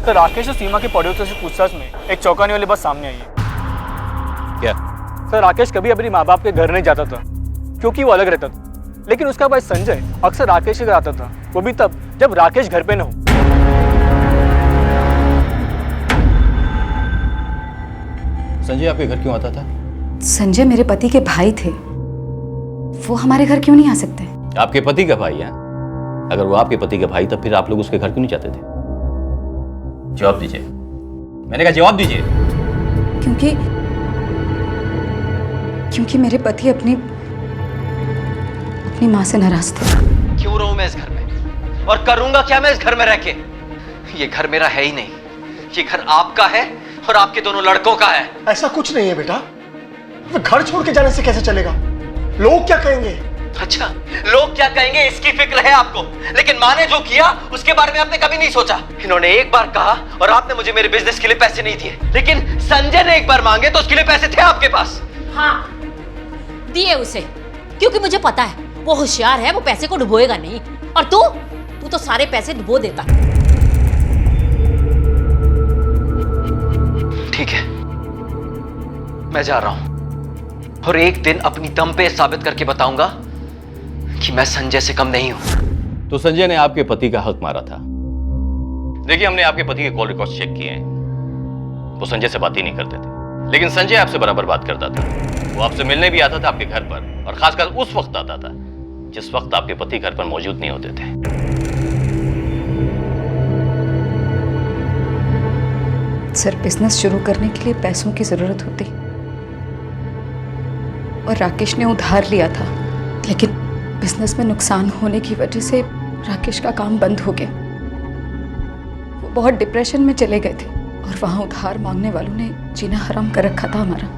राकेश और सीमा के पड़ोसियों से पूछताछ में एक चौंकाने वाली बात सामने आई है। क्या? सर, राकेश कभी अपने माँ बाप के घर नहीं जाता था क्योंकि वो अलग रहता था, लेकिन उसका भाई संजय अक्सर राकेश के घर आता था, वो भी तब जब राकेश घर पे न हो। संजय आपके घर क्यों आता था? संजय मेरे पति के भाई थे, वो हमारे घर क्यों नहीं आ सकते? आपके पति का भाई है? अगर वो आपके पति का भाई तब फिर आप लोग उसके घर क्यों नहीं जाते थे? जवाब दीजिए, मैंने कहा जवाब दीजिए। क्योंकि मेरे पति अपनी अपनी माँ से नाराज थे। क्यों रहूं मैं इस घर में, और करूंगा क्या मैं इस घर में रह के? ये घर मेरा है ही नहीं, ये घर आपका है और आपके दोनों लड़कों का है। ऐसा कुछ नहीं है बेटा, तो घर छोड़ के जाने से कैसे चलेगा? लोग क्या कहेंगे? अच्छा, लोग क्या कहेंगे इसकी फिक्र है आपको, लेकिन माँ ने जो किया उसके बारे में आपने कभी नहीं सोचा। इन्होंने एक बार कहा और आपने मुझे मेरे बिजनेस के लिए पैसे नहीं दिए, लेकिन संजय ने एक बार मांगे तो उसके लिए पैसे थे आपके पास। हाँ, दिए उसे, क्योंकि मुझे पता है वो होशियार है, वो पैसे को डुबोएगा नहीं। और तू तो सारे पैसे डुबो देता। ठीक है, मैं जा रहा हूं और एक दिन अपनी दम पे साबित करके बताऊंगा कि मैं संजय से कम नहीं हूं। तो संजय ने आपके पति का हक मारा था। देखिए, हमने आपके पति के कॉल रिकॉर्ड्स चेक किए हैं, वो संजय से बात ही नहीं करते थे, लेकिन संजय आपसे बराबर बात करता था। वो आपसे मिलने भी आता था आपके घर पर, और खासकर उस वक्त आता था जिस वक्त आपके पति घर पर मौजूद नहीं होते थे। सर, बिजनेस शुरू करने के लिए पैसों की जरूरत होती और राकेश ने उधार लिया था, लेकिन बिजनेस में नुकसान होने की वजह से राकेश का काम बंद हो गया। वो बहुत डिप्रेशन में चले गए थे और वहां उधार मांगने वालों ने जीना हराम कर रखा था हमारा।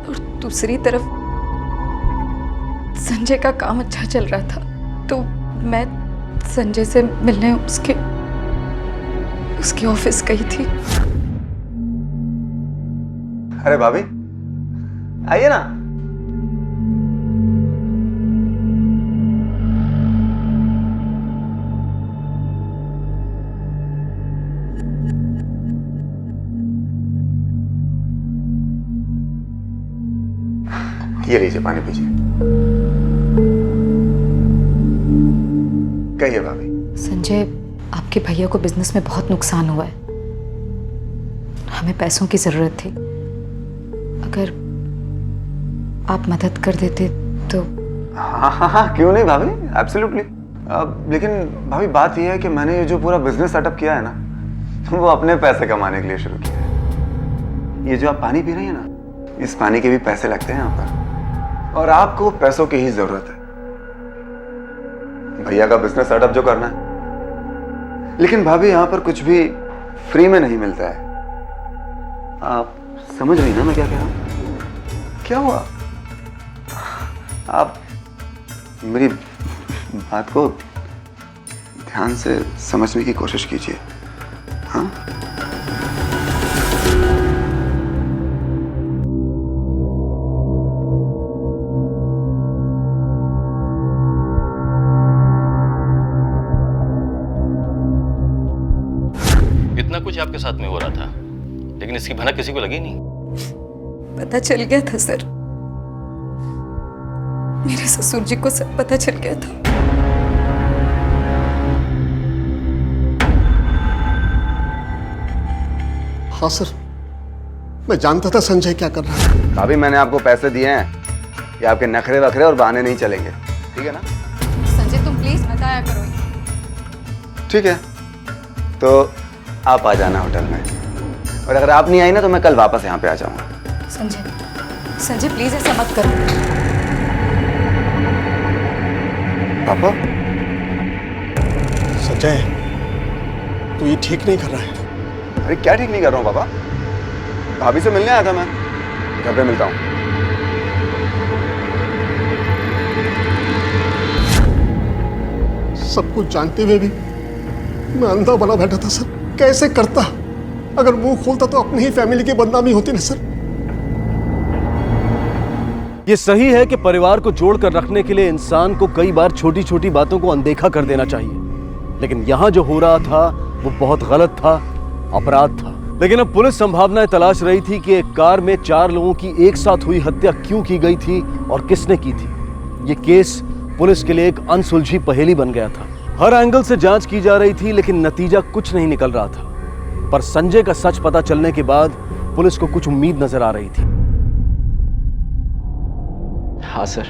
और दूसरी तरफ संजय का काम अच्छा चल रहा था, तो मैं संजय से मिलने उसके ऑफिस गई थी। अरे भाभी, आइए ना। ये लीजिए, पानी पीजिए। कहिए भाभी। संजय, आपके भैया को बिजनेस में बहुत नुकसान हुआ है, हमें पैसों की जरूरत थी। अगर आप मदद कर देते तो। हाँ, क्यों नहीं भाभी, एब्सोल्युटली। लेकिन भाभी, बात यह है कि मैंने ये जो पूरा बिजनेस सेटअप किया है ना, वो अपने पैसे कमाने के लिए शुरू किया है। ये जो आप पानी पी रही है ना, इस पानी के भी पैसे लगते हैं यहाँ पर, और आपको पैसों की ही जरूरत है भैया का बिजनेस सेटअप जो करना है। लेकिन भाभी, यहां पर कुछ भी फ्री में नहीं मिलता है। आप समझ रही ना मैं क्या कह रहा हूं? क्या हुआ? आप मेरी बात को ध्यान से समझने की कोशिश कीजिए। हाँ, इतना कुछ आपके साथ में हो रहा था, लेकिन इसकी भनक किसी को लगी नहीं। पता चल गया था सर, मेरे ससुर जी को सब पता चल गया था। हाँ सर, मैं जानता था संजय क्या कर रहा है। भाभी, मैंने आपको पैसे दिए हैं, ये आपके नखरे वखरे और बहाने नहीं चलेंगे, ठीक है ना? संजय, तुम प्लीज मत आया करो। ठीक है, तो आप आ जाना होटल में, और अगर आप नहीं आई ना तो मैं कल वापस यहाँ पे आ जाऊंगा। संजय प्लीज ऐसा मत करो। पापा, संजय, तू ये ठीक नहीं कर रहा है। अरे क्या ठीक नहीं कर रहा हूँ पापा? भाभी से मिलने आया था मैं, घर पे मिलता हूँ। सब कुछ जानते हुए भी मैं अंधा बना बैठा था सर। कैसे करता? अगर मुंह खोलता तो अपनी ही फैमिली की बदनामी होती ना सर। ये सही है कि परिवार को जोड़कर रखने के लिए इंसान को कई बार छोटी छोटी बातों को अनदेखा कर देना चाहिए, लेकिन यहां जो हो रहा था वो बहुत गलत था, अपराध था। लेकिन अब पुलिस संभावनाएं तलाश रही थी कि एक कार में 4 लोगों की एक साथ हुई हत्या क्यों की गई थी और किसने की थी। ये केस पुलिस के लिए एक अनसुलझी पहेली बन गया था। हर एंगल से जांच की जा रही थी, लेकिन नतीजा कुछ नहीं निकल रहा था। पर संजय का सच पता चलने के बाद पुलिस को कुछ उम्मीद नजर आ रही थी। हाँ सर,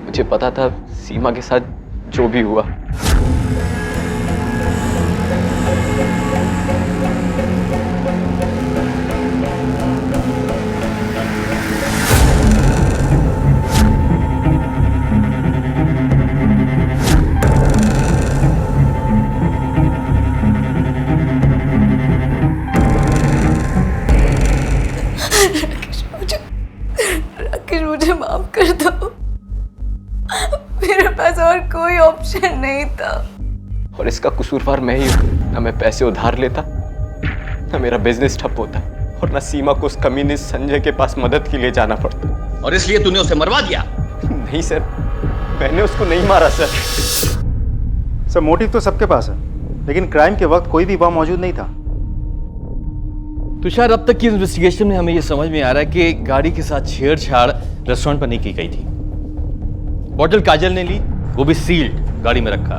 मुझे पता था सीमा के साथ जो भी हुआ। राकेश मुझे माफ कर दो। मेरे पास और कोई ऑप्शन नहीं था। और इसका कसूरवार मैं ही हूँ। ना मैं पैसे उधार लेता, ना मेरा बिजनेस ठप होता, और ना सीमा को उस कमीने संजय के पास मदद के लिए जाना पड़ता। और इसलिए तूने उसे मरवा दिया? नहीं सर, मैंने उसको नहीं मारा सर। सर मोटिव तो सबके पास है, लेकिन क्राइम के वक्त कोई भी वहां मौजूद नहीं था। तुषार, अब तक की इन्वेस्टिगेशन में हमें यह समझ में आ रहा है कि गाड़ी के साथ छेड़छाड़ रेस्टोरेंट पर नहीं की गई थी। बॉटल काजल ने ली, वो भी सील्ड गाड़ी में रखा।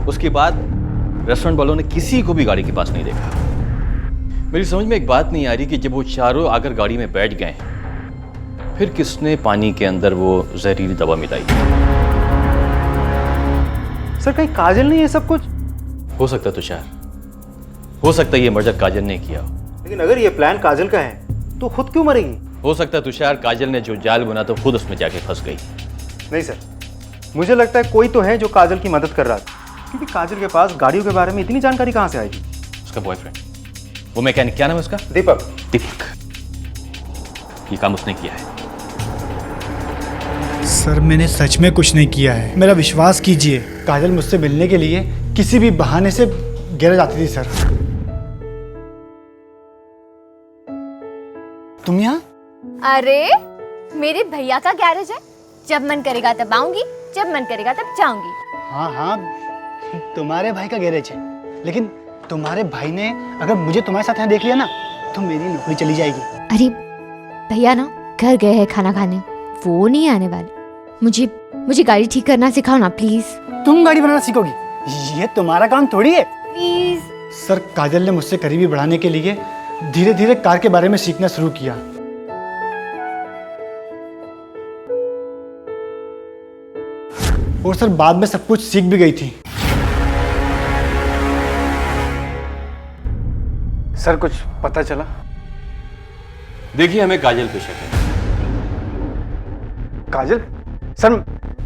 उसके बाद रेस्टोरेंट वालों ने किसी को भी गाड़ी के पास नहीं देखा। मेरी समझ में एक बात नहीं आ रही कि जब वो चारों आकर गाड़ी में बैठ गए, फिर किसने पानी के अंदर वो जहरीली दवा मिलाई? सर कहीं काजल नहीं है सब कुछ? हो सकता है तुषार, हो सकता है ये मर्डर काजल ने किया हो। लेकिन अगर ये प्लान काजल का है तो खुद क्यों मरेगी? हो सकता है तुषार, काजल ने जो जाल बुना था खुद उसमें जाके फंस गई। नहीं सर, मुझे लगता है कोई तो है जो काजल की मदद कर रहा था, क्योंकि काजल के पास गाड़ियों के बारे में इतनी जानकारी कहां से आएगी? उसका बॉयफ्रेंड, वो मैकेनिक, क्या नाम है उसका? दीपक। दीपक, ये काम उसने किया है। सर मैंने सच में कुछ नहीं किया है, मेरा विश्वास कीजिए। काजल मुझसे मिलने के लिए किसी भी बहाने से गैरेज आती थी सर। तुम यहाँ? अरे मेरे भैया का गैरेज है, जब मन करेगा तब आऊंगी, जब मन करेगा तब जाऊंगी। हाँ हाँ, तुम्हारे भाई का गैरेज है, लेकिन तुम्हारे भाई ने अगर मुझे तुम्हारे साथ यहाँ देख लिया ना तो मेरी नौकरी चली जाएगी। अरे भैया ना घर गए हैं खाना खाने, वो नहीं आने वाले। मुझे गाड़ी ठीक करना सिखाओ ना प्लीज। तुम गाड़ी बनाना सीखोगी? ये तुम्हारा काम थोड़ी है। प्लीज। सर काजल ने मुझसे करीबी बढ़ाने के लिए धीरे धीरे कार के बारे में सीखना शुरू किया। और सर बाद में सब कुछ सीख भी गई थी। सर कुछ पता चला? देखिए, हमें काजल पे शक है। काजल? सर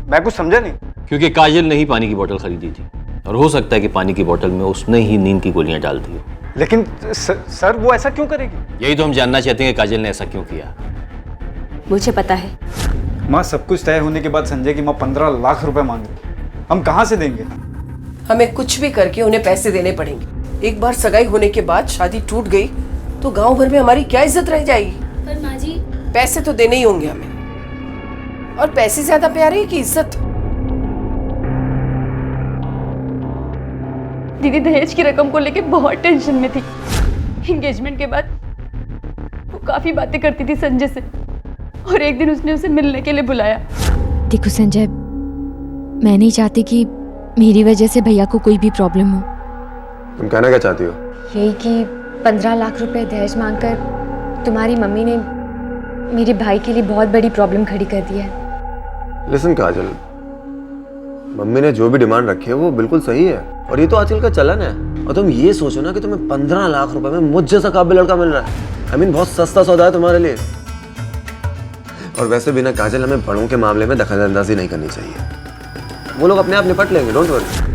मैं कुछ समझा नहीं। क्योंकि काजल ने ही पानी की बोतल खरीदी थी, और हो सकता है कि पानी की बोतल में उसने ही नींद की गोलियां डाल दी हो। लेकिन सर वो ऐसा क्यों करेगी? यही तो हम जानना चाहते हैं कि काजल ने ऐसा क्यों किया। मुझे पता है। माँ, सब कुछ तय होने के बाद संजय की माँ 15 लाख रुपए मांग रही, हम कहाँ से देंगे? हमें कुछ भी करके उन्हें पैसे देने पड़ेंगे। एक बार सगाई होने के बाद शादी टूट गई तो गांव भर में हमारी क्या इज्जत रह जाएगी? पर माँ जी, पैसे तो देने ही होंगे हमें, और पैसे ज्यादा प्यारे है कि इज्जत? दीदी दहेज की रकम को लेके बहुत टेंशन में थी। एंगेजमेंट के बाद वो काफी बातें करती थी संजय से, और एक दिन उसने उसे मिलने के लिए बुलाया। देखो संजय, मैं नहीं चाहती कि मेरी वजह से भैया को कोई भी प्रॉब्लम हो। तुम कहना क्या चाहती हो? यही कि 15 लाख रुपए दहेज मांगकर तुम्हारी मम्मी ने मेरे भाई के लिए बहुत बड़ी प्रॉब्लम खड़ी कर दी है। लिसन काजल, मम्मी ने जो भी डिमांड रखी है वो बिल्कुल सही है, और ये तो आजकल का चलन है। और तुम ये सोचो ना कि तुम्हें 15 लाख रुपए में मुझ जैसा काबिल लड़का मिल रहा है। आई मीन बहुत सस्ता सौदा है तुम्हारे लिए। और वैसे भी ना काजल, हमें बड़ों के मामले में दखलंदाजी नहीं करनी चाहिए। वो लोग अपने आप निपट लेंगे, डोंट वरी।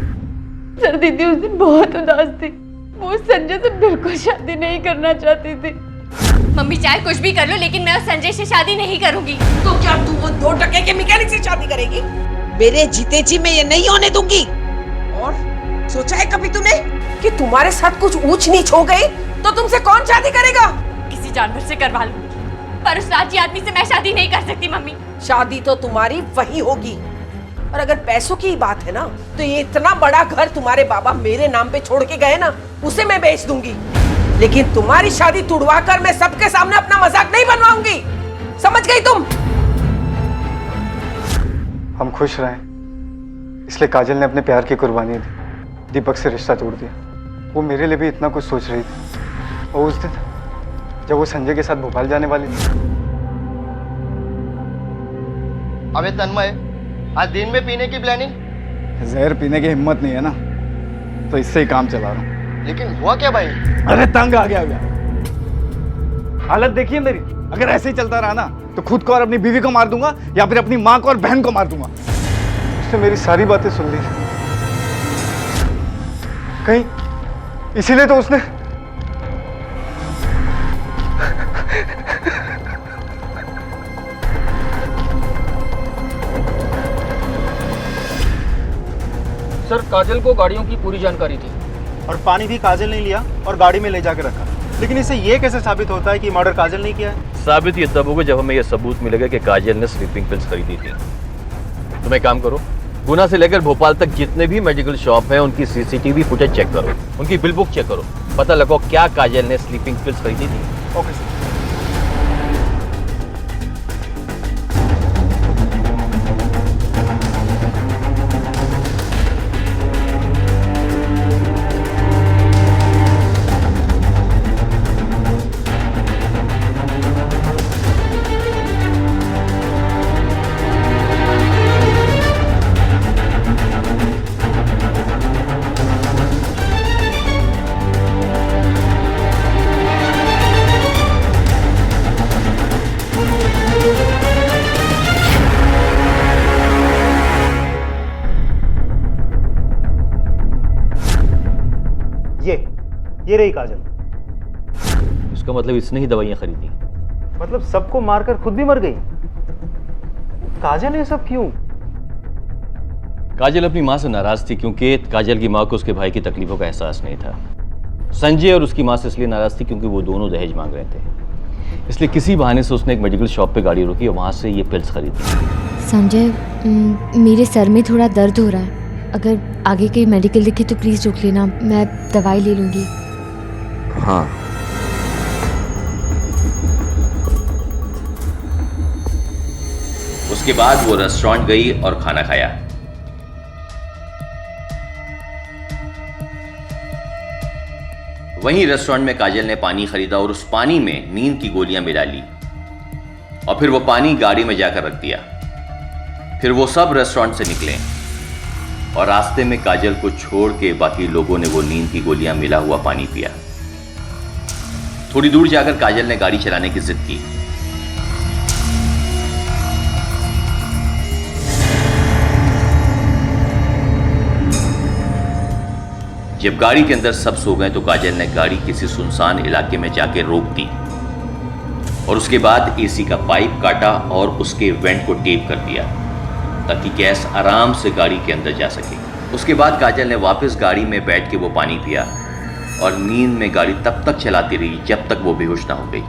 सर दीदी उस दिन बहुत उदास थी, वो संजय से बिल्कुल शादी नहीं करना चाहती थी। मम्मी चाहे कुछ भी कर लो, लेकिन मैं उस संजय से शादी नहीं करूंगी। तो क्या तू वो 2 टके के मैकेनिक से शादी करेगी? मेरे जीते जी मैं ये नहीं होने दूंगी। और सोचा है कभी तूने कि तुम्हारे साथ कुछ ऊंच नीच हो गई तो तुमसे कौन शादी करेगा? किसी जानवर से करवा लूं, पर उस लालची आदमी से मैं शादी नहीं कर सकती मम्मी। शादी तो तुम्हारी वही होगी। और अगर पैसों की बात है ना, तो ये इतना बड़ा घर तुम्हारे बाबा मेरे नाम पे छोड़ के गए ना, उसे मैं बेच दूंगी। लेकिन तुम्हारी शादी तुड़वा कर मैं सबके सामने अपना मजाक नहीं बनवाऊंगी। समझ गई तुम? हम खुश रहें, इसलिए काजल ने अपने प्यार की कुर्बानी दी, दीपक से रिश्ता तोड़ दिया। वो मेरे लिए भी इतना कुछ सोच रही थी, और उस दिन जब वो संजय के साथ भोपाल जाने वाली थी। अबे तन्मय, आज दिन में पीने की प्लानिंग? जहर पीने की हिम्मत नहीं है ना, तो इससे ही काम चला रहा हूँ। लेकिन हुआ क्या भाई? अरे तंग आ गया। हालत देखिए मेरी, अगर ऐसे ही चलता रहा ना तो खुद को और अपनी बीवी को मार दूंगा, या फिर अपनी माँ को और बहन को मार दूंगा। उसने मेरी सारी बातें सुन ली, कहीं इसीलिए तो उसने सर काजल को गाड़ियों की पूरी जानकारी थी। और पानी भी काजल ने लिया और गाड़ी में ले जाकर रखा, लेकिन इससे ये कैसे साबित होता है कि मर्डर काजल ने किया है? साबित ये तब होगा जब हमें यह सबूत मिलेगा कि काजल ने स्लीपिंग पिल्स खरीदी थी। तुम एक काम करो, गुना से लेकर भोपाल तक जितने भी मेडिकल शॉप हैं उनकी सीसीटीवी फुटेज चेक करो, उनकी बिल बुक चेक करो, पता लगाओ क्या काजल ने स्लीपिंग पिल्स खरीदी थी। Okay sir. ये रही काजल। इसका मतलब इसने ही दवाइयां खरीदी। मतलब सबको मारकर खुद भी मर गई? काजल ये सब क्यों? काजल अपनी मां से नाराज थी क्योंकि काजल की मां को उसके भाई की तकलीफों का एहसास नहीं था। संजय और उसकी मां से इसलिए नाराज थी क्योंकि वो दोनों दहेज मांग रहे थे। इसलिए किसी बहाने से उसने एक मेडिकल शॉप पे गाड़ी रोकी और वहां से ये पिल्स खरीदी। संजय, मेरे सर में थोड़ा दर्द हो रहा है, अगर आगे कहीं मेडिकल दिखे तो प्लीज़ रोक लेना, मैं दवाई ले लूँगी। हाँ। उसके बाद वो रेस्टोरेंट गई और खाना खाया। वहीं रेस्टोरेंट में काजल ने पानी खरीदा और उस पानी में नींद की गोलियां मिला ली और फिर वो पानी गाड़ी में जाकर रख दिया। फिर वो सब रेस्टोरेंट से निकले और रास्ते में काजल को छोड़ के बाकी लोगों ने वो नींद की गोलियां मिला हुआ पानी पिया। थोड़ी दूर जाकर काजल ने गाड़ी चलाने की जिद की। जब गाड़ी के अंदर सब सो गए तो काजल ने गाड़ी किसी सुनसान इलाके में जाके रोक दी और उसके बाद एसी का पाइप काटा और उसके वेंट को टेप कर दिया ताकि गैस आराम से गाड़ी के अंदर जा सके। उसके बाद काजल ने वापस गाड़ी में बैठ के वो पानी पिया और नींद में गाड़ी तब तक चलाती रही जब तक वो बेहोश ना हो गई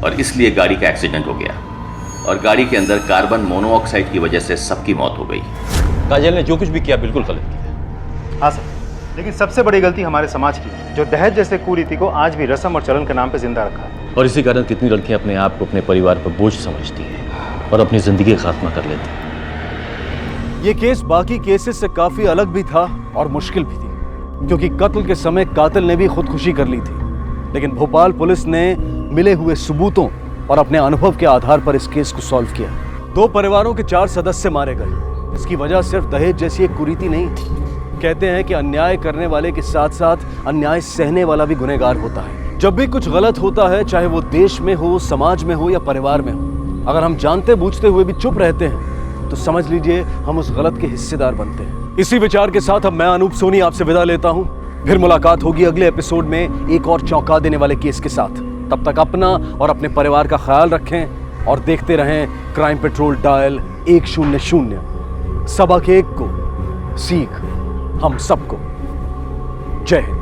और इसलिए गाड़ी का एक्सीडेंट हो गया और गाड़ी के अंदर कार्बन मोनोऑक्साइड की वजह से सबकी मौत हो गई। काजल ने जो कुछ भी किया बिल्कुल गलत किया। हाँ सर, लेकिन सबसे बड़ी गलती हमारे समाज की है जो दहेज जैसे कुरीति को आज भी रस्म और चलन के नाम पे जिंदा रखा है। और इसी कारण कितनी लड़कियां अपने आप को अपने परिवार पर बोझ समझती हैं और अपनी जिंदगी का खात्मा कर लेती हैं। ये केस बाकी केसेस से काफी अलग भी था और मुश्किल भी थी क्योंकि कत्ल के समय कातिल ने भी खुदकुशी कर ली थी, लेकिन भोपाल पुलिस ने मिले हुए सबूतों और अपने अनुभव के आधार पर इस केस को सॉल्व किया। 2 परिवारों के 4 सदस्य मारे गए। इसकी वजह सिर्फ दहेज जैसी एक कुरीति नहीं थी। कहते हैं कि अन्याय करने वाले के साथ साथ अन्याय सहने वाला भी गुनहगार होता है। जब भी कुछ गलत होता है, चाहे वो देश में हो, समाज में हो या परिवार में हो, अगर हम जानते बूझते हुए भी चुप रहते हैं तो समझ लीजिए हम उस गलत के हिस्सेदार बनते हैं। इसी विचार के साथ अब मैं अनूप सोनी आपसे विदा लेता हूं। फिर मुलाकात होगी अगले एपिसोड में एक और चौंका देने वाले केस के साथ। तब तक अपना और अपने परिवार का ख्याल रखें और देखते रहें क्राइम पेट्रोल डायल 100। सबक एक को सीख हम सबको। जय हिंद।